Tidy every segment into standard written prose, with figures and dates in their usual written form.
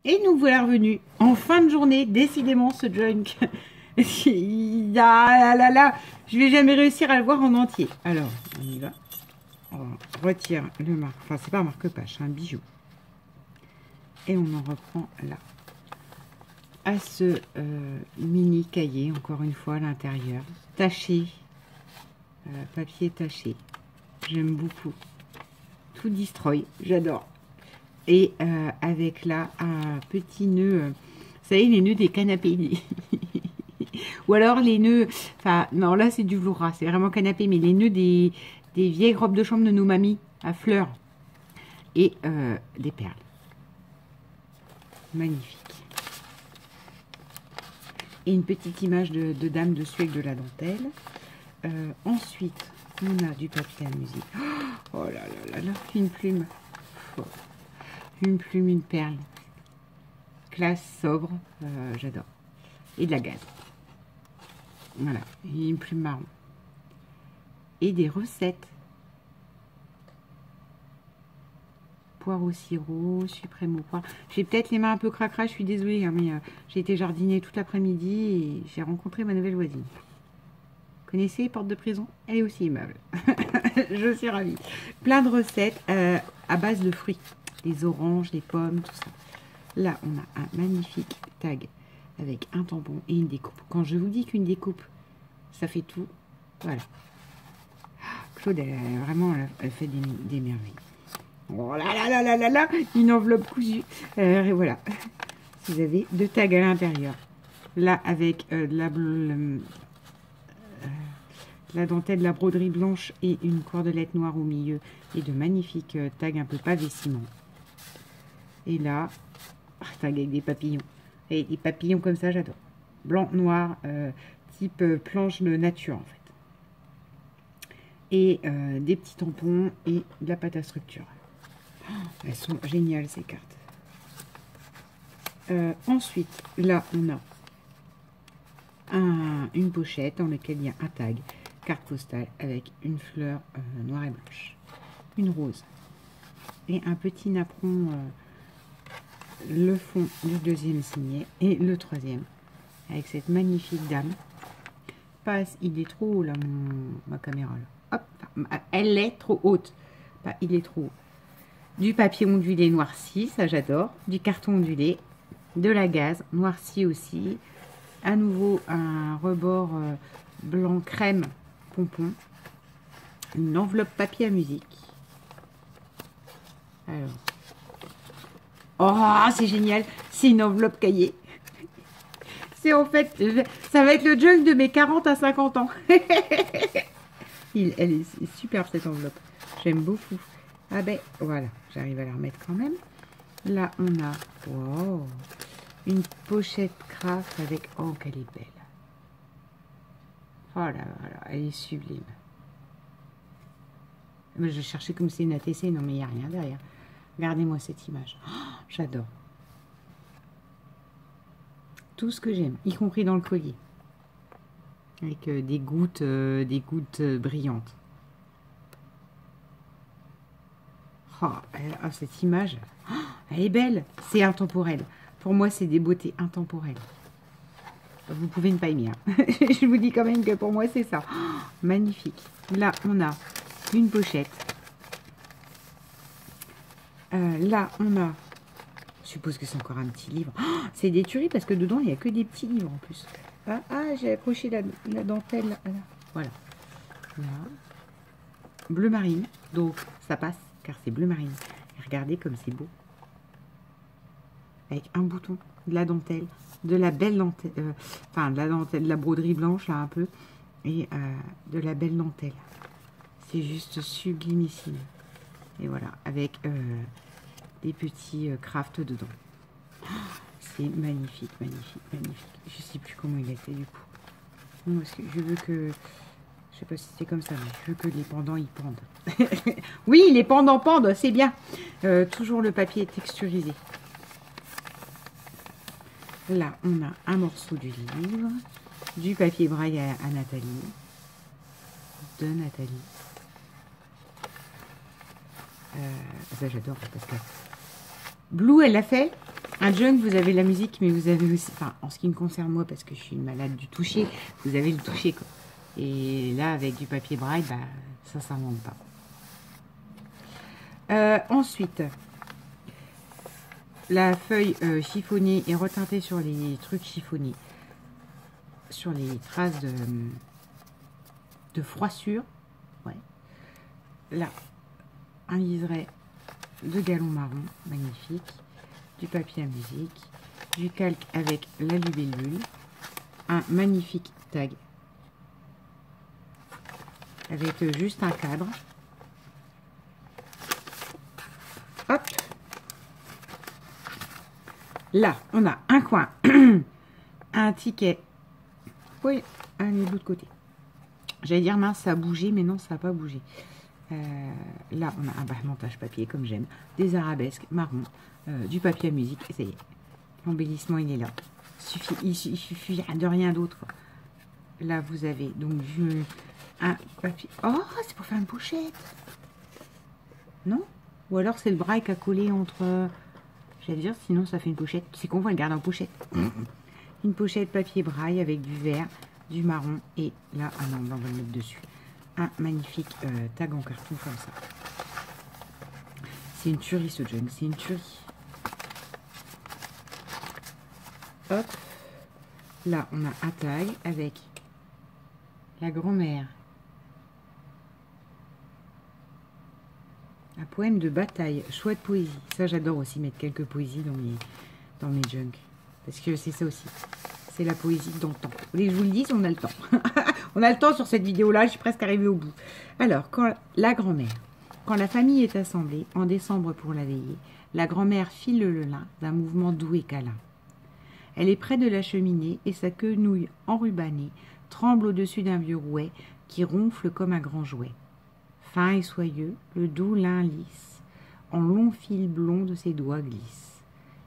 Et nous voilà revenus en fin de journée. Décidément, ce junk, je vais jamais réussir à le voir en entier. Alors, on y va. On retire le marque. Enfin, c'est pas un marque-page, c'est un bijou. Et on en reprend là. À ce mini cahier, encore une fois, à l'intérieur. Taché. Papier taché. J'aime beaucoup. Tout destroy. J'adore. Et avec là un petit nœud, vous savez, les nœuds des canapés. Ou alors les nœuds, enfin non, là c'est du velours, c'est vraiment canapé, mais les nœuds des vieilles robes de chambre de nos mamies à fleurs. Et des perles. Magnifique. Et une petite image de dame dessus avec de la dentelle. Ensuite, on a du papier à musique. Oh là là là là, une plume. Oh. Une plume, une perle. Classe, sobre, j'adore. Et de la gaze. Voilà, et une plume marron. Et des recettes. Poire au sirop, suprême au poire. J'ai peut-être les mains un peu cracra, je suis désolée, hein, mais j'ai été jardiner toute l'après-midi et j'ai rencontré ma nouvelle voisine. Vous connaissez Porte de Prison? Elle est aussi aimable. Je suis ravie. Plein de recettes à base de fruits. Les oranges, les pommes, tout ça. Là, on a un magnifique tag avec un tampon et une découpe. Quand je vous dis qu'une découpe, ça fait tout, voilà. Claude, elle fait des merveilles. Oh là là là là là là, une enveloppe cousue. Et voilà. Vous avez deux tags à l'intérieur. Là, avec la dentelle, la broderie blanche et une cordelette noire au milieu. Et de magnifiques tags un peu pavé ciment. Et là, tag avec des papillons. Et des papillons comme ça, j'adore. Blanc, noir, type planche de nature, en fait. Et des petits tampons et de la pâte à structure. Oh, elles sont géniales, ces cartes. Ensuite, là, on a une pochette dans laquelle il y a un tag, carte postale, avec une fleur noire et blanche. Une rose. Et un petit napperon... le fond du deuxième signet et le troisième avec cette magnifique dame. Passe, il est trop haut là, ma caméra là. Hop, elle est trop haute. Il est trop haut. Du papier ondulé noirci, ça j'adore. Du carton ondulé, de la gaze noirci aussi. À nouveau un rebord blanc crème pompon. Une enveloppe papier à musique. Alors. Oh, c'est génial. C'est une enveloppe cahier. C'est en fait, ça va être le junk de mes 40 à 50 ans. Elle est superbe cette enveloppe. J'aime beaucoup. Ah ben, voilà. J'arrive à la remettre quand même. Là, on a wow, une pochette craft avec... Oh, qu'elle est belle. Oh là là, elle est sublime. Je cherchais comme c'est une ATC. Non, mais il n'y a rien derrière. Regardez-moi cette image. Oh, j'adore. Tout ce que j'aime, y compris dans le collier. Avec des gouttes brillantes. Oh, cette image, oh, elle est belle. C'est intemporel. Pour moi, c'est des beautés intemporelles. Vous pouvez ne pas aimer. Hein. Je vous dis quand même que pour moi, c'est ça. Oh, magnifique. Là, on a une pochette. Là, on a... Je suppose que c'est encore un petit livre. Oh, c'est des tueries parce que dedans, il n'y a que des petits livres en plus. J'ai accroché la dentelle. Là. Voilà. Là. Bleu marine. Donc, ça passe car c'est bleu marine. Et regardez comme c'est beau. Avec un bouton, de la dentelle, de la belle dentelle. Enfin, de la dentelle, de la broderie blanche, là, un peu. Et de la belle dentelle. C'est juste sublimissime. Et voilà, avec... des petits crafts dedans. Oh, c'est magnifique, magnifique, magnifique. Je sais plus comment il a fait du coup. Non, parce que je veux que... Je sais pas si c'est comme ça, mais je veux que les pendants ils pendent. Oui, les pendants pendent, c'est bien. Toujours le papier texturisé. Là, on a un morceau du livre. Du papier braille à Nathalie. De Nathalie. Ça j'adore parce que... Blue, elle l'a fait. Un junk, vous avez la musique, mais vous avez aussi, enfin, en ce qui me concerne moi, parce que je suis une malade du toucher, vous avez le toucher, quoi. Et là, avec du papier braille, bah, ça s'invente pas. Ensuite, la feuille chiffonnée est reteintée sur les trucs chiffonnés, sur les traces de froissure. Ouais. Là, un liseré de galon marron, magnifique. Du papier à musique, du calque avec la libellule, un magnifique tag avec juste un cadre. Hop. Là, on a un coin, un ticket. Oui, un de l'autre côté. J'allais dire mince, ça a bougé, mais non, ça n'a pas bougé. Là, on a un montage papier, comme j'aime, des arabesques marron, du papier à musique, et ça y est. L'embellissement, il est là. Il suffit de rien d'autre. Là, vous avez donc un papier. Oh, c'est pour faire une pochette. Non? Ou alors, c'est le braille qui a collé entre... J'allais dire, sinon, ça fait une pochette. C'est qu'on va le garder en pochette. Une pochette papier braille avec du vert, du marron, et là, ah non, on va le mettre dessus. Un magnifique tag en carton comme ça. C'est une tuerie ce junk, c'est une tuerie. Hop. Là, on a un tag avec la grand-mère. Un poème de bataille, chouette poésie. Ça, j'adore aussi mettre quelques poésies dans mes junks. Parce que c'est ça aussi. C'est la poésie dans le temps. Vous voulez que je vous le dise, on a le temps. On a le temps sur cette vidéo-là, je suis presque arrivée au bout. Alors, quand la grand-mère, quand la famille est assemblée, en décembre pour la veillée, la grand-mère file le lin d'un mouvement doux et câlin. Elle est près de la cheminée et sa quenouille enrubannée tremble au-dessus d'un vieux rouet qui ronfle comme un grand jouet. Fin et soyeux, le doux lin lisse, en longs fils blonds de ses doigts glisse.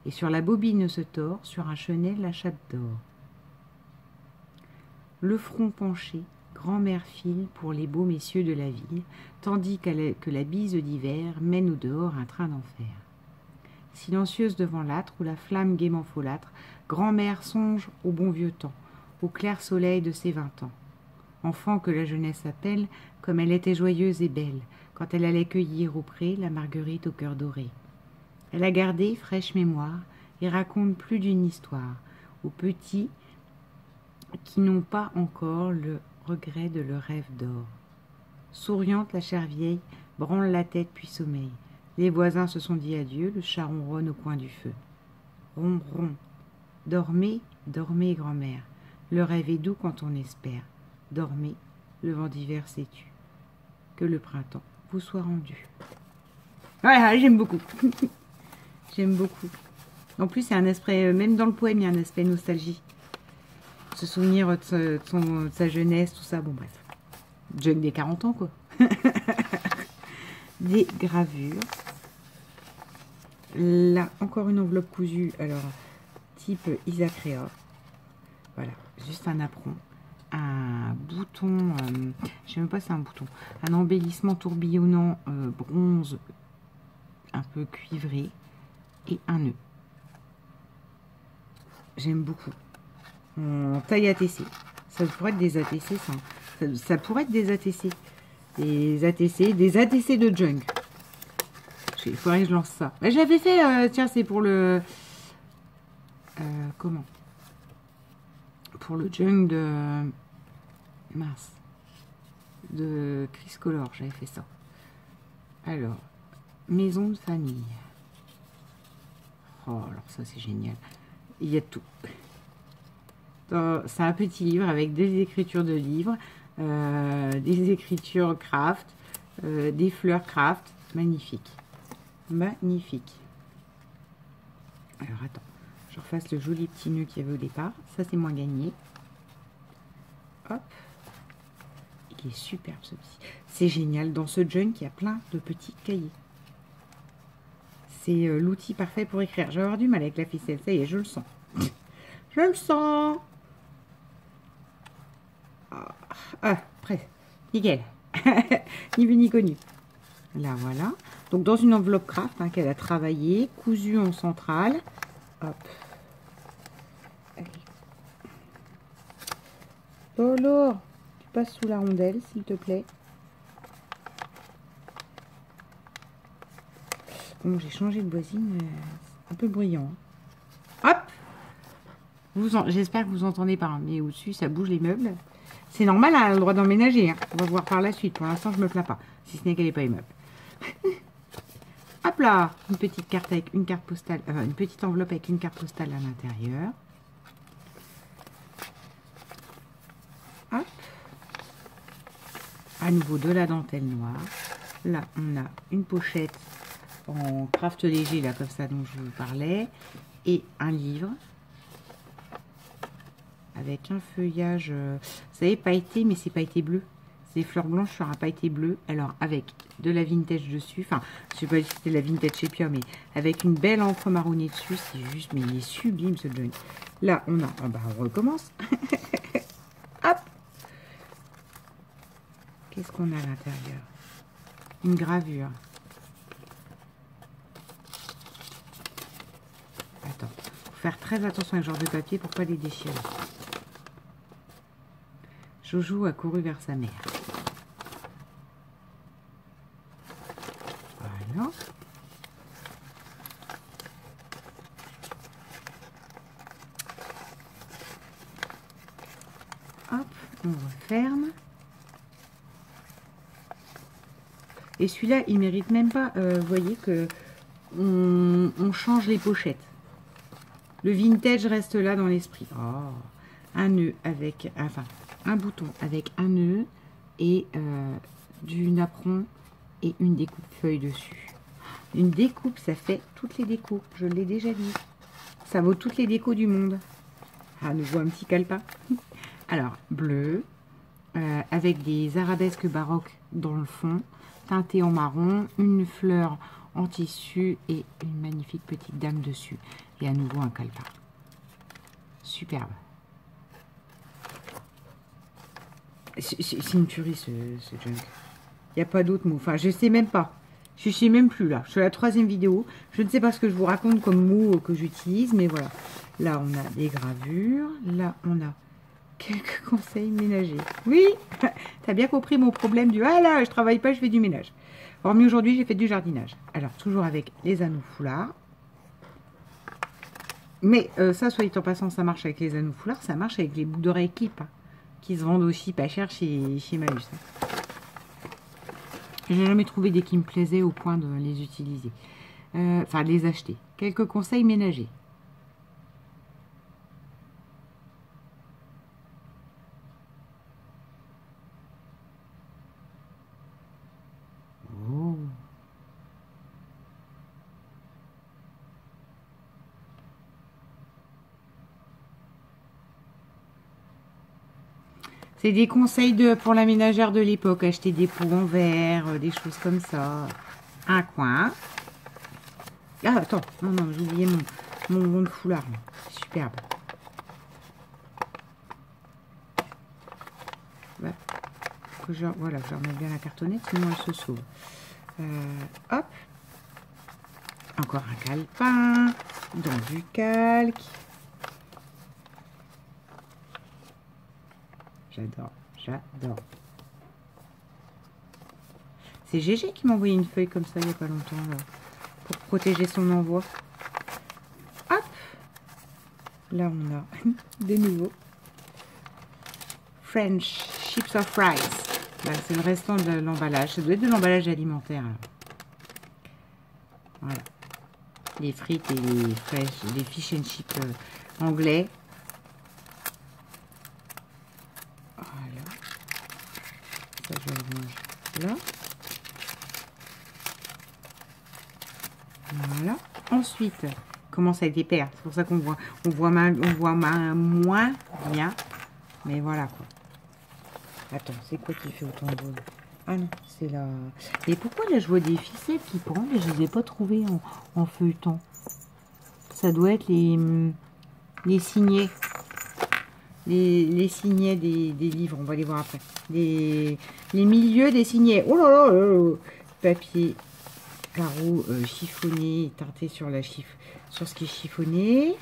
Et sur la bobine se tord, sur un chenet la chape d'or. Le front penché, grand-mère file pour les beaux messieurs de la ville, tandis que la bise d'hiver mène au dehors un train d'enfer. Silencieuse devant l'âtre où la flamme gaiement folâtre, grand-mère songe au bon vieux temps, au clair soleil de ses 20 ans. Enfant que la jeunesse appelle, comme elle était joyeuse et belle, quand elle allait cueillir au pré la marguerite au cœur doré. Elle a gardé fraîche mémoire et raconte plus d'une histoire aux petits qui n'ont pas encore le regret de leur rêve d'or. Souriante, la chère vieille branle la tête puis sommeille. Les voisins se sont dit adieu, le chat ronronne au coin du feu. Ron, ron. Dormez, dormez, grand-mère. Le rêve est doux quand on espère. Dormez, le vent d'hiver s'est tu. Que le printemps vous soit rendu. Ouais, j'aime beaucoup. J'aime beaucoup. En plus, il y a un aspect, même dans le poème, il y a un aspect nostalgie. Se souvenir de sa jeunesse, tout ça. Bon, bref. Junk des 40 ans, quoi. Des gravures. Là, encore une enveloppe cousue. Alors, type Isacréa. Voilà, juste un apron. Un bouton, je sais même pas si c'est un bouton. Un embellissement tourbillonnant bronze, un peu cuivré. Et un nœud. J'aime beaucoup. En taille ATC. Ça pourrait être des ATC, ça. Ça pourrait être des ATC. Des ATC de junk. Il faudrait que je lance ça. Mais j'avais fait, tiens, c'est pour le... comment? Pour le junk de... Mince. De Chris Color, j'avais fait ça. Alors, maison de famille. Oh, alors ça, c'est génial. Il y a tout. C'est un petit livre avec des écritures de livres, des écritures craft, des fleurs craft. Magnifique. Magnifique. Alors, attends. Je refasse le joli petit nœud qu'il y avait au départ. Ça, c'est moins gagné. Hop. Il est superbe, ce petit. C'est génial. Dans ce junk, il y a plein de petits cahiers. C'est l'outil parfait pour écrire. Je vais avoir du mal avec la ficelle. Ça y est, je le sens. Je le sens. Ah, presque. Nickel. Ni vu ni connu. Là, voilà. Donc, dans une enveloppe craft qu'elle a travaillé, cousue en centrale. Hop. Allez. Polo, tu passes sous la rondelle, s'il te plaît. Bon, j'ai changé de voisine, un peu bruyant. Hop. J'espère que vous entendez pas, mais au-dessus, ça bouge les meubles. C'est normal, elle a le droit d'emménager. Hein. On va voir par la suite. Pour l'instant, je me plains pas. Si ce n'est qu'elle n'est pas aimable. Hop là, une petite carte avec une carte postale, une petite enveloppe avec une carte postale à l'intérieur. Hop. À nouveau de la dentelle noire. Là, on a une pochette en craft léger, là, comme ça, dont je vous parlais. Et un livre. Avec un feuillage, vous savez, pailleté, mais c'est pailleté bleu. C'est fleurs blanches sur un pailleté bleu. Alors, avec de la vintage dessus. Enfin, je sais pas si c'était la vintage chez Pierre, mais avec une belle encre marronnée dessus. C'est juste, mais il est sublime, ce Johnny. Là, on a... Oh, bah, on recommence. Hop. Qu'est-ce qu'on a à l'intérieur? Une gravure. Attends. Faut faire très attention avec ce genre de papier pour pas les déchirer. Jojo a couru vers sa mère. Voilà. Hop, on referme. Et celui-là, il mérite même pas, vous voyez que on change les pochettes. Le vintage reste là dans l'esprit. Oh, un nœud avec, enfin, un bouton avec un nœud et du napperon et une découpe feuille dessus. Une découpe, ça fait toutes les décos. Je l'ai déjà dit. Ça vaut toutes les décos du monde. À nouveau un petit calepin. Alors, bleu, avec des arabesques baroques dans le fond, teinté en marron, une fleur en tissu et une magnifique petite dame dessus. Et à nouveau un calepin. Superbe. C'est une tuerie ce junk. Il n'y a pas d'autre mot. Enfin, je sais même pas. Je sais même plus là. Je suis à la 3e vidéo. Je ne sais pas ce que je vous raconte comme mot que j'utilise, mais voilà. Là, on a des gravures. Là, on a quelques conseils ménagers. Oui, t'as bien compris mon problème du « Ah là, je travaille pas, je fais du ménage ». Hormis aujourd'hui, j'ai fait du jardinage. Alors, toujours avec les anneaux foulards. Mais ça, soit dit en passant, ça marche avec les anneaux foulards. Ça marche avec les boucles d'oreilles clip, hein, qui se vendent aussi pas cher chez Maüs. Hein. J'ai jamais trouvé des qui me plaisaient au point de les utiliser. Enfin, de les acheter. Quelques conseils ménagers. Oh. C'est des conseils pour la ménagère de l'époque. Acheter des pots en verre, des choses comme ça. Un coin. Ah, attends. Non, non, j'ai oublié mon rond de foulard. Superbe. Ouais. Voilà, je remets bien la cartonnette, sinon elle se sauve. Hop. Encore un calepin. Dans du calque. J'adore, j'adore. C'est Gégé qui m'a envoyé une feuille comme ça il n'y a pas longtemps, là, pour protéger son envoi. Hop. Là, on a de nouveau French Chips of Rice. C'est le restant de l'emballage. Ça doit être de l'emballage alimentaire. Voilà. Les frites et les fish and chips anglais. Voilà. Ça, je le range là. Voilà. Ensuite, comment ça a été père. C'est pour ça qu'on voit, moins bien. Mais voilà quoi. Attends, c'est quoi qui fait autant de bruit? Ah non, c'est là. Et pourquoi là je vois des ficelles qui pendent et je les ai pas trouvées en feuilleton? Ça doit être les signets. Les signets des livres, on va les voir après. Les milieux des signets. Oh là là, papier carreaux chiffonnés et teintés sur, sur ce qui est chiffonné.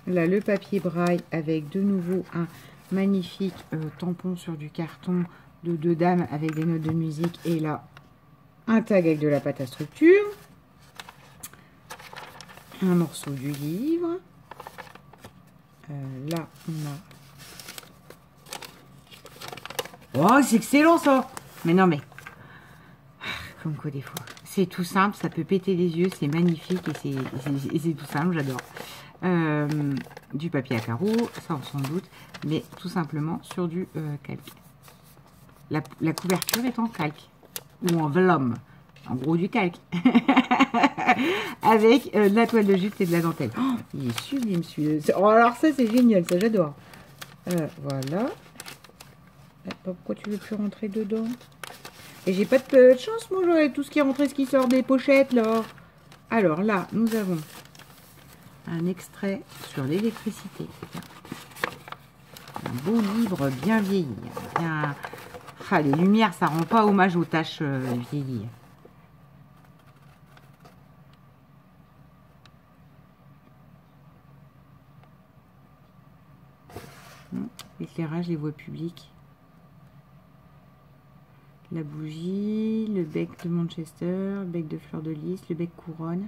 Là, le papier braille avec de nouveau un magnifique tampon sur du carton de 2 dames avec des notes de musique. Et là, un tag avec de la pâte à structure. Un morceau du livre. Là, on a... Oh, c'est excellent ça! Mais non, mais... Comme quoi, des fois. C'est tout simple, ça peut péter les yeux, c'est magnifique et c'est tout simple, j'adore. Du papier à carreaux, ça on s'en doute, mais tout simplement sur du calque. La couverture est en calque, ou en vlom, en gros du calque. Avec de la toile de jute et de la dentelle. Oh, il est sublime celui-là. Oh, alors ça c'est génial, ça j'adore. Voilà. Pourquoi tu veux plus rentrer dedans? Et j'ai pas de chance, moi, j'aurais tout ce qui est rentré, ce qui sort des pochettes, là. Alors, là, nous avons un extrait sur l'électricité. Un beau livre bien vieilli. Bien... Ah, les lumières, ça rend pas hommage aux taches vieillies. L'éclairage, les voies publiques. La bougie, le bec de Manchester, le bec de fleur de lys, le bec couronne.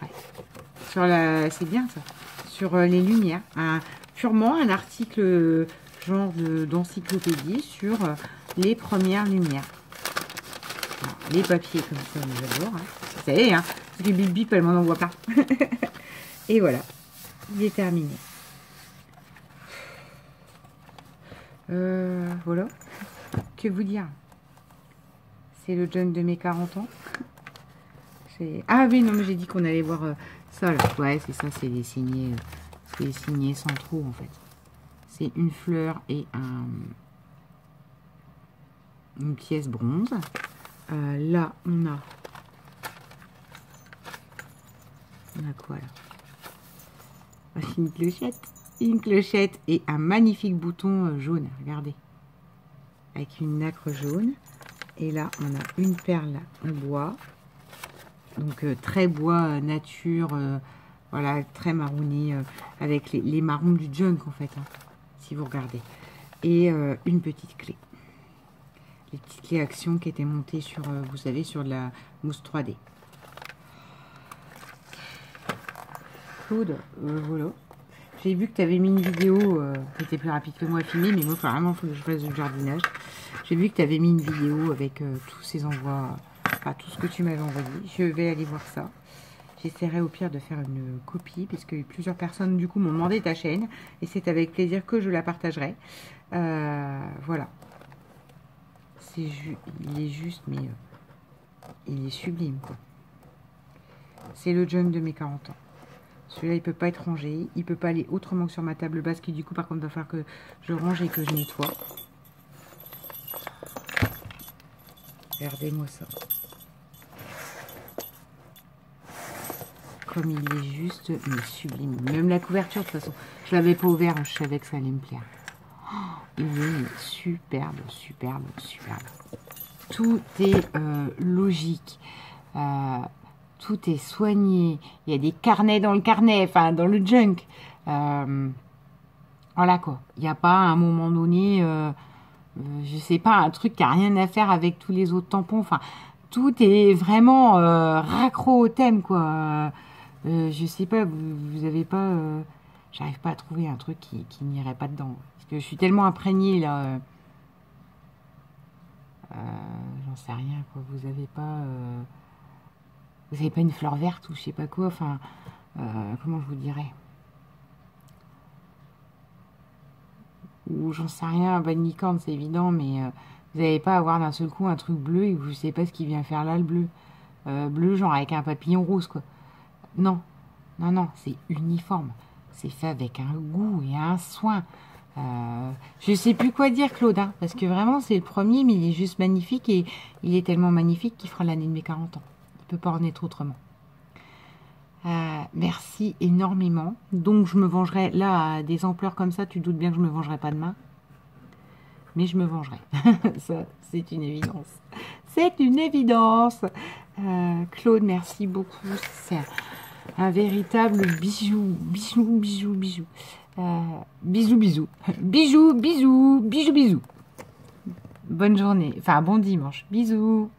Ouais. Sur la, c'est bien ça. Sur les lumières, purement un article genre d'encyclopédie sur les premières lumières. Alors, les papiers comme ça, j'adore. Hein. Vous savez, hein, parce que Bip Bip, elle m'en envoie pas. Et voilà, il est terminé. Voilà, que vous dire, c'est le junk de mes 40 ans. Ah oui, non, mais j'ai dit qu'on allait voir ça là. Ouais, c'est ça, c'est des signés centraux en fait. C'est une fleur et une pièce bronze. Là, on a quoi là? Une clochette. Une clochette et un magnifique bouton jaune, regardez, avec une nacre jaune. Et là, on a une perle en bois, donc très bois nature, voilà, très marronné, avec les marrons du junk en fait, hein, si vous regardez. Et une petite clé, les petites clés action qui étaient montées sur, vous savez, sur de la mousse 3D. Claude, voilà. J'ai vu que tu avais mis une vidéo qui était plus rapide que moi à filmer, mais moi, vraiment, il faut que je fasse du jardinage. J'ai vu que tu avais mis une vidéo avec tous ces envois, enfin, tout ce que tu m'avais envoyé. Je vais aller voir ça. J'essaierai au pire de faire une copie, puisque plusieurs personnes, du coup, m'ont demandé ta chaîne. Et c'est avec plaisir que je la partagerai. Voilà. Il est juste, mais il est sublime, quoi. C'est le junk de mes 40 ans. Celui-là, il peut pas être rangé. Il peut pas aller autrement que sur ma table basse, qui du coup, par contre, va falloir que je range et que je nettoie. Regardez-moi ça. Comme il est juste, mais sublime. Même la couverture, de toute façon, je l'avais pas ouvert, je savais que ça allait me plaire. Oh, il est superbe, superbe, superbe. Tout est logique. Tout est soigné. Il y a des carnets dans le carnet, enfin dans le junk. Voilà quoi. Il n'y a pas à un moment donné, je sais pas, un truc qui n'a rien à faire avec tous les autres tampons. Enfin, tout est vraiment raccro au thème quoi. Je sais pas, vous avez pas, j'arrive pas à trouver un truc qui n'irait pas dedans. Parce que je suis tellement imprégnée là. J'en sais rien quoi. Vous avez pas une fleur verte ou je sais pas quoi, enfin, comment je vous dirais, ou j'en sais rien, bah, une licorne c'est évident, mais vous n'allez pas avoir d'un seul coup un truc bleu et vous ne savez pas ce qu'il vient faire là, le bleu. Bleu genre avec un papillon rose quoi. Non, non, non, c'est uniforme. C'est fait avec un goût et un soin. Je sais plus quoi dire Claude, hein, parce que vraiment c'est le premier, mais il est juste magnifique et il est tellement magnifique qu'il fera l'année de mes 40 ans. Il ne peut pas en être autrement. Merci énormément. Donc je me vengerai là à des ampleurs comme ça, tu doutes bien que je me vengerai pas demain. mais je me vengerai. Ça, c'est une évidence. C'est une évidence. Claude, merci beaucoup. C'est un véritable bijou. Bisous, bisous. Bisous. Bonne journée. Enfin, bon dimanche. Bisous.